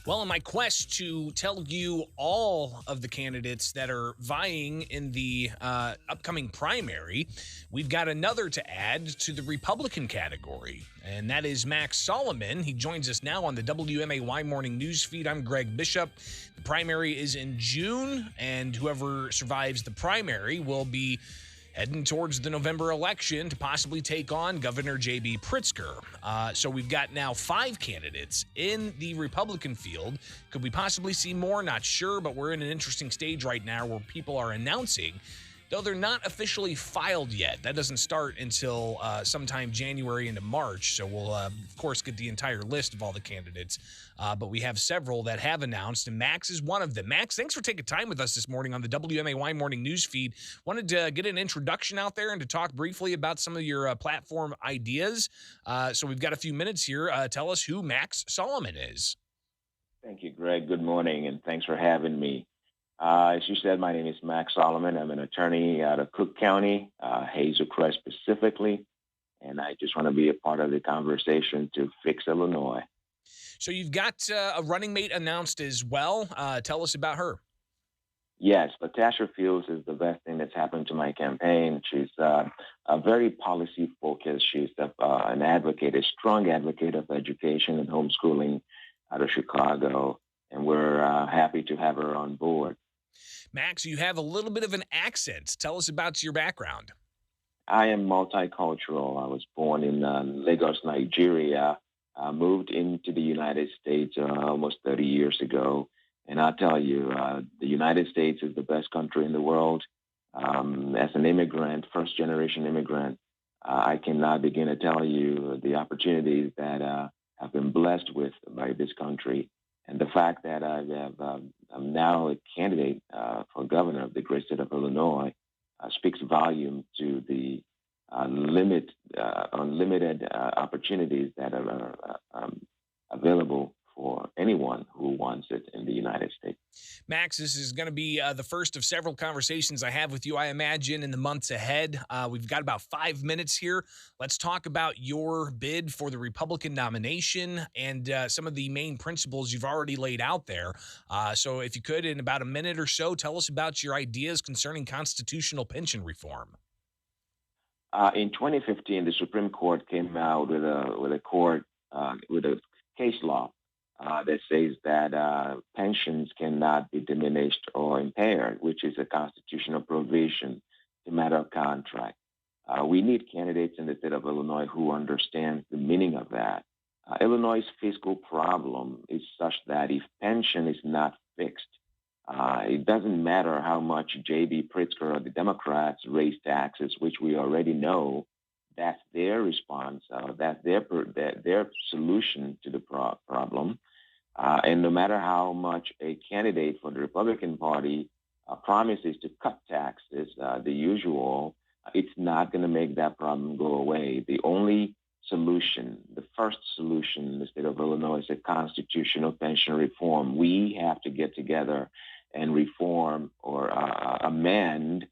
Well, in my quest to tell you all of the candidates that are vying in the upcoming primary, we've got another to add to the Republican category, and that is Max Solomon. He joins us now on the WMAY morning news feed. I'm Greg Bishop. The primary is in June, and whoever survives the primary will be heading towards the November election to possibly take on Governor J.B. Pritzker. So we've got now 5 candidates in the Republican field. Could we possibly see more? Not sure, but we're in an interesting stage right now where people are announcing, though they're not officially filed yet. That doesn't start until sometime January into March. So we'll, of course, get the entire list of all the candidates. But we have several that have announced, and Max is one of them. Max, thanks for taking time with us this morning on the WMAY morning news feed. Wanted to get an introduction out there and to talk briefly about some of your platform ideas. So we've got a few minutes here. Tell us who Max Solomon is. Thank you, Greg. Good morning, and thanks for having me. As you said, my name is Max Solomon. I'm an attorney out of Cook County, Hazel Crest specifically, and I just want to be a part of the conversation to fix Illinois. So you've got a running mate announced as well. Tell us about her. Yes, Latasha Fields is the best thing that's happened to my campaign. She's a very policy focused. She's an advocate, a strong advocate of education and homeschooling out of Chicago, and we're happy to have her on board. Max, you have a little bit of an accent. Tell us about your background. I am multicultural. I was born in Lagos, Nigeria. Moved into the United States almost 30 years ago. And I'll tell you, the United States is the best country in the world. As an immigrant, first generation immigrant, I cannot begin to tell you the opportunities that I've been blessed with by this country. And the fact that I'm now a candidate for governor of the great state of Illinois speaks volume to the unlimited opportunities that are available for anyone who wants it in the United States. Max, this is going to be the first of several conversations I have with you, I imagine, in the months ahead. We've got about 5 minutes here. Let's talk about your bid for the Republican nomination and some of the main principles you've already laid out there. So if you could, in about a minute or so, tell us about your ideas concerning constitutional pension reform. In 2015, the Supreme Court came out with a case law that says that pensions cannot be diminished or impaired, which is a constitutional provision, a matter of contract. We need candidates in the state of Illinois who understand the meaning of that. Illinois' fiscal problem is such that if pension is not fixed, it doesn't matter how much J.B. Pritzker or the Democrats raise taxes, which we already know. That's their response. That's their solution to the problem. And no matter how much a candidate for the Republican Party promises to cut taxes, the usual, it's not going to make that problem go away. The only solution, the first solution in the state of Illinois is a constitutional pension reform. We have to get together and reform or amend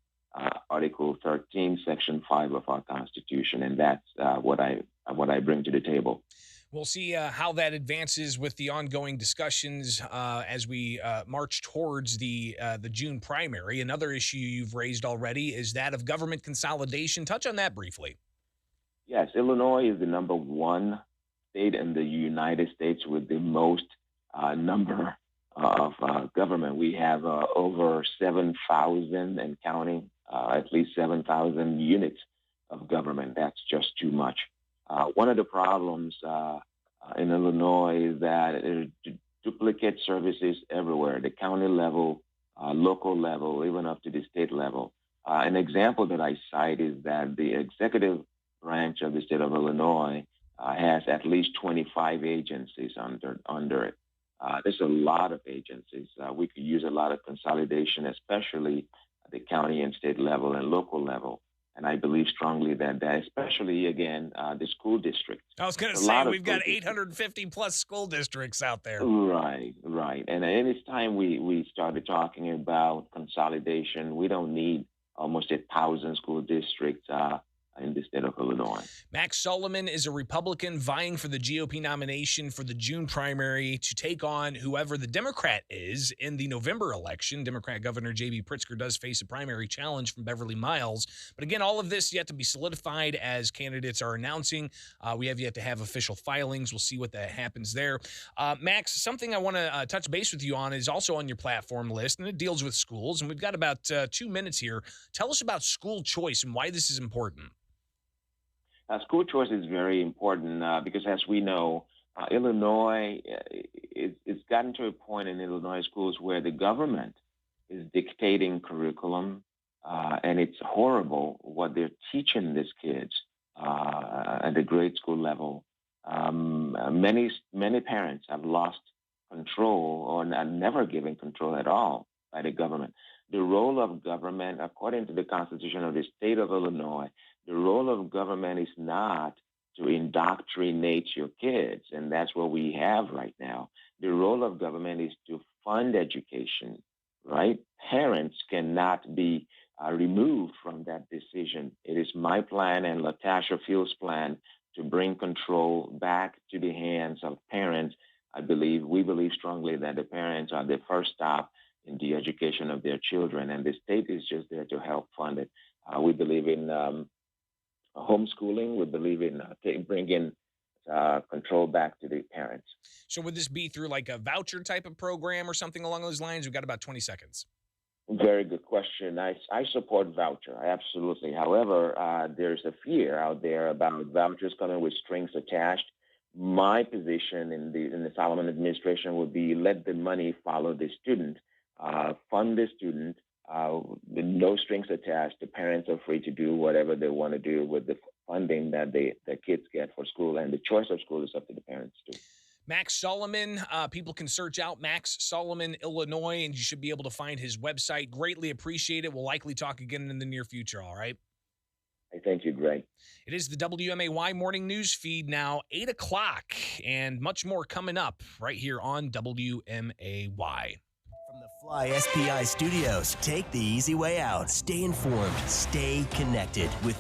Article 13, Section 5 of our Constitution, and that's what I bring to the table. We'll see how that advances with the ongoing discussions as we march towards the June primary. Another issue you've raised already is that of government consolidation. Touch on that briefly. Yes, Illinois is the number one state in the United States with the most number of government. We have over 7,000 and counting, at least 7,000 units of government. That's just too much. One of the problems in Illinois is that there are duplicate services everywhere, the county level, local level, even up to the state level. An example that I cite is that the executive branch of the state of Illinois has at least 25 agencies under it. There's a lot of agencies. We could use a lot of consolidation, especially at the county and state level and local level. And I believe strongly that especially, again, the school districts. I was going to say, we've got 850 plus school districts out there. Right. And it's time we started talking about consolidation. We don't need almost 1,000 school districts. in the state of Illinois. Max Solomon is a Republican vying for the GOP nomination for the June primary to take on whoever the Democrat is in the November election. Democrat Governor J.B. Pritzker does face a primary challenge from Beverly Miles. But again, all of this yet to be solidified as candidates are announcing. We have yet to have official filings. We'll see what that happens there. Max, something I want to touch base with you on is also on your platform list, and it deals with schools. And we've got about 2 minutes here. Tell us about school choice and why this is important. School choice is very important because, as we know, Illinois, it's gotten to a point in Illinois schools where the government is dictating curriculum, and it's horrible what they're teaching these kids at the grade school level. Many parents have lost control or never given control at all by the government. The role of government, according to the Constitution of the state of Illinois, the role of government is not to indoctrinate your kids, and that's what we have right now. The role of government is to fund education, right? Parents cannot be removed from that decision. It is my plan and Latasha Field's plan to bring control back to the hands of parents. We believe strongly that the parents are the first stop in the education of their children, and the state is just there to help fund it. We believe in homeschooling. We believe in bringing control back to the parents. So would this be through like a voucher type of program or something along those lines? We've got about 20 seconds. Very good question. I support voucher, absolutely. However, there's a fear out there about vouchers coming with strings attached. My position in the Solomon administration would be let the money follow the student, fund the student, with no strings attached. The parents are free to do whatever they want to do with the funding that the kids get for school, and the choice of school is up to the parents too. Max Solomon, people can search out Max Solomon, Illinois, and you should be able to find his website. Greatly appreciate it. We'll likely talk again in the near future, all right? I thank you, Greg. It is the WMAY morning news feed now, 8 o'clock, and much more coming up right here on WMAY. From the Fly SPI studios, take the easy way out. Stay informed, stay connected with